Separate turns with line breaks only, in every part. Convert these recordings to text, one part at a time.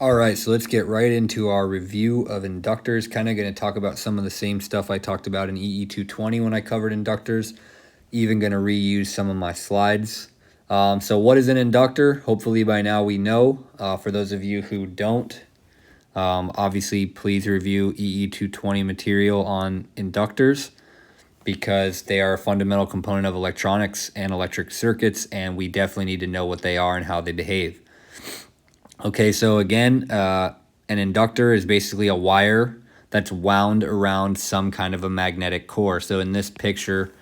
All right, so let's get right into our review of inductors. Kind of going to talk about some of the same stuff I talked about in EE220 when I covered inductors. Even going to reuse some of my slides. So what is an inductor? Hopefully by now we know. For those of you who don't, obviously please review EE220 material on inductors because they are a fundamental component of electronics and electric circuits, and we definitely need to know what they are and how they behave. Okay, so again, an inductor is basically a wire that's wound around some kind of a magnetic core. So in this picture,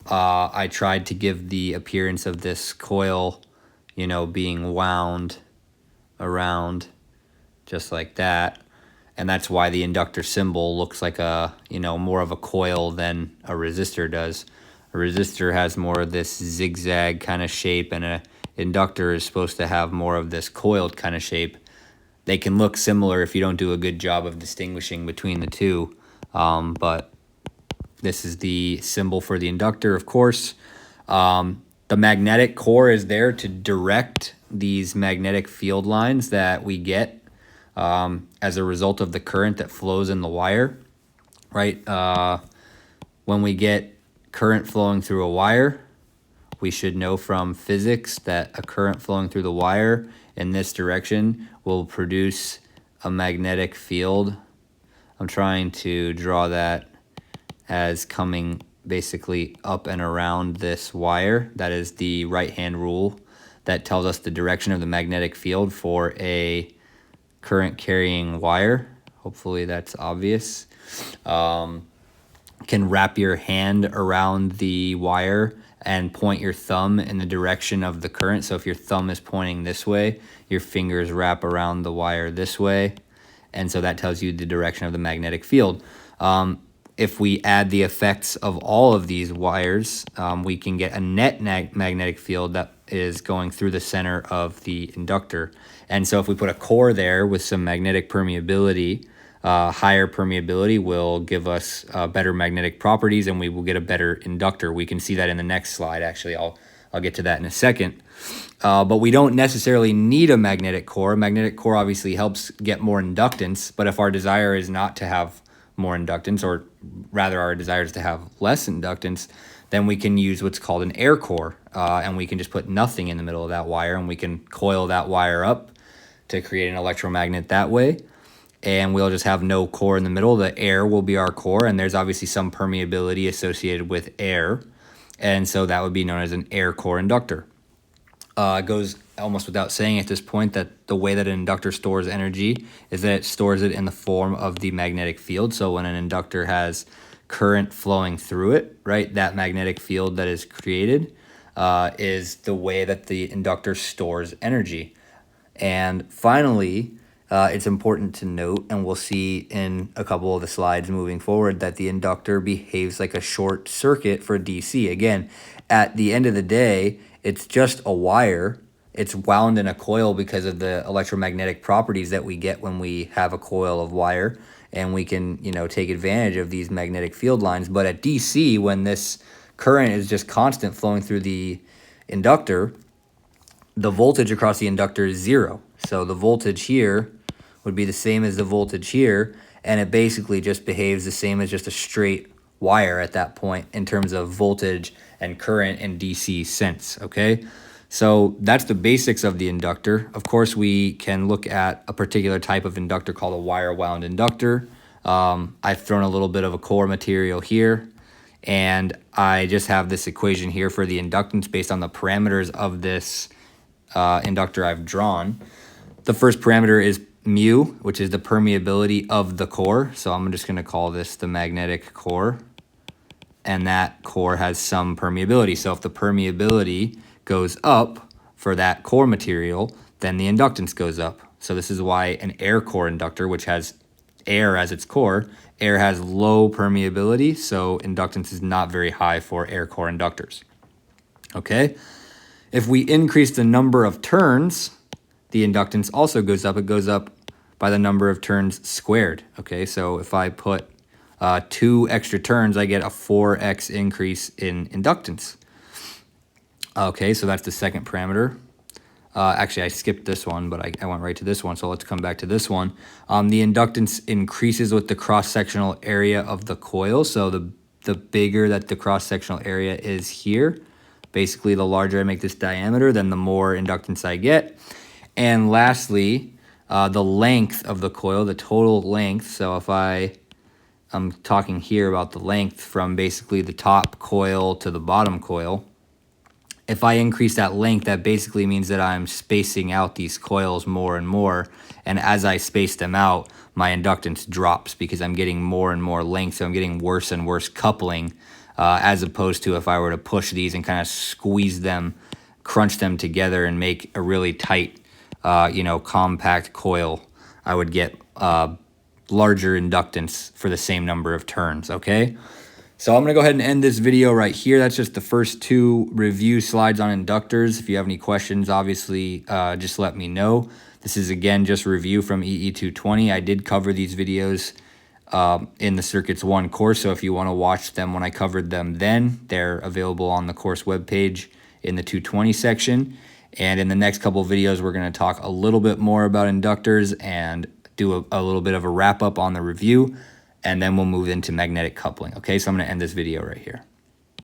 I tried to give the appearance of this coil, being wound around just like that. And that's why the inductor symbol looks like more of a coil than a resistor does. A resistor has more of this zigzag kind of shape, and an inductor is supposed to have more of this coiled kind of shape. They can look similar if you don't do a good job of distinguishing between the two, but this is the symbol for the inductor, of course. The magnetic core is there to direct these magnetic field lines that we get as a result of the current that flows in the wire, right? When we get current flowing through a wire, we should know from physics that a current flowing through the wire in this direction will produce a magnetic field. I'm trying to draw that as coming basically up and around this wire. That is the right-hand rule that tells us the direction of the magnetic field for a current carrying wire. Hopefully that's obvious. Can wrap your hand around the wire and point your thumb in the direction of the current. So if your thumb is pointing this way, your fingers wrap around the wire this way. And so that tells you the direction of the magnetic field. If we add the effects of all of these wires, we can get a net magnetic field that is going through the center of the inductor. And so if we put a core there with some magnetic permeability, higher permeability will give us better magnetic properties, and we will get a better inductor. We can see that in the next slide. Actually, I'll get to that in a second. But we don't necessarily need a magnetic core. A magnetic core obviously helps get more inductance, but if our desire is not to have more inductance, or rather our desire is to have less inductance, then we can use what's called an air core, and we can just put nothing in the middle of that wire, and we can coil that wire up to create an electromagnet that way. And we'll just have no core in the middle. The air will be our core, and there's obviously some permeability associated with air, and so that would be known as an air core inductor. It goes almost without saying at this point that the way that an inductor stores energy is that it stores it in the form of the magnetic field. So when an inductor has current flowing through it, right, that magnetic field that is created is the way that the inductor stores energy. And finally, it's important to note, and we'll see in a couple of the slides moving forward, that the inductor behaves like a short circuit for DC. Again, at the end of the day, it's just a wire. It's wound in a coil because of the electromagnetic properties that we get when we have a coil of wire, and we can, take advantage of these magnetic field lines. But at DC, when this current is just constant flowing through the inductor, the voltage across the inductor is zero. So the voltage here would be the same as the voltage here, and it basically just behaves the same as just a straight wire at that point in terms of voltage and current in DC sense, okay? So that's the basics of the inductor. Of course, we can look at a particular type of inductor called a wire wound inductor. I've thrown a little bit of a core material here, and I just have this equation here for the inductance based on the parameters of this inductor I've drawn. The first parameter is mu, which is the permeability of the core. So I'm just going to call this the magnetic core. And that core has some permeability. So if the permeability goes up for that core material, then the inductance goes up. So this is why an air core inductor, which has air as its core, air has low permeability, so inductance is not very high for air core inductors. Okay? If we increase the number of turns, the inductance also goes up. It goes up by the number of turns squared. Okay, so if I put 2 extra turns, I get a 4x increase in inductance. Okay, so that's the second parameter. Actually, I skipped this one, but I went right to this one, so let's come back to this one. The inductance increases with the cross-sectional area of the coil, so the bigger that the cross-sectional area is here, basically the larger I make this diameter, then the more inductance I get. And lastly, the length of the coil, the total length, so if I'm talking here about the length from basically the top coil to the bottom coil. If I increase that length, that basically means that I'm spacing out these coils more and more. And as I space them out, my inductance drops because I'm getting more and more length. So I'm getting worse and worse coupling, as opposed to if I were to push these and kind of squeeze them, crunch them together and make a really tight, compact coil, I would get larger inductance for the same number of turns, okay? So I'm going to go ahead and end this video right here. That's just the first 2 review slides on inductors. If you have any questions, obviously, just let me know. This is, again, just review from EE220. I did cover these videos in the Circuits 1 course, so if you want to watch them when I covered them then, they're available on the course webpage in the 220 section. And in the next couple of videos, we're going to talk a little bit more about inductors and do a little bit of a wrap-up on the review, and then we'll move into magnetic coupling. Okay, so I'm going to end this video right here.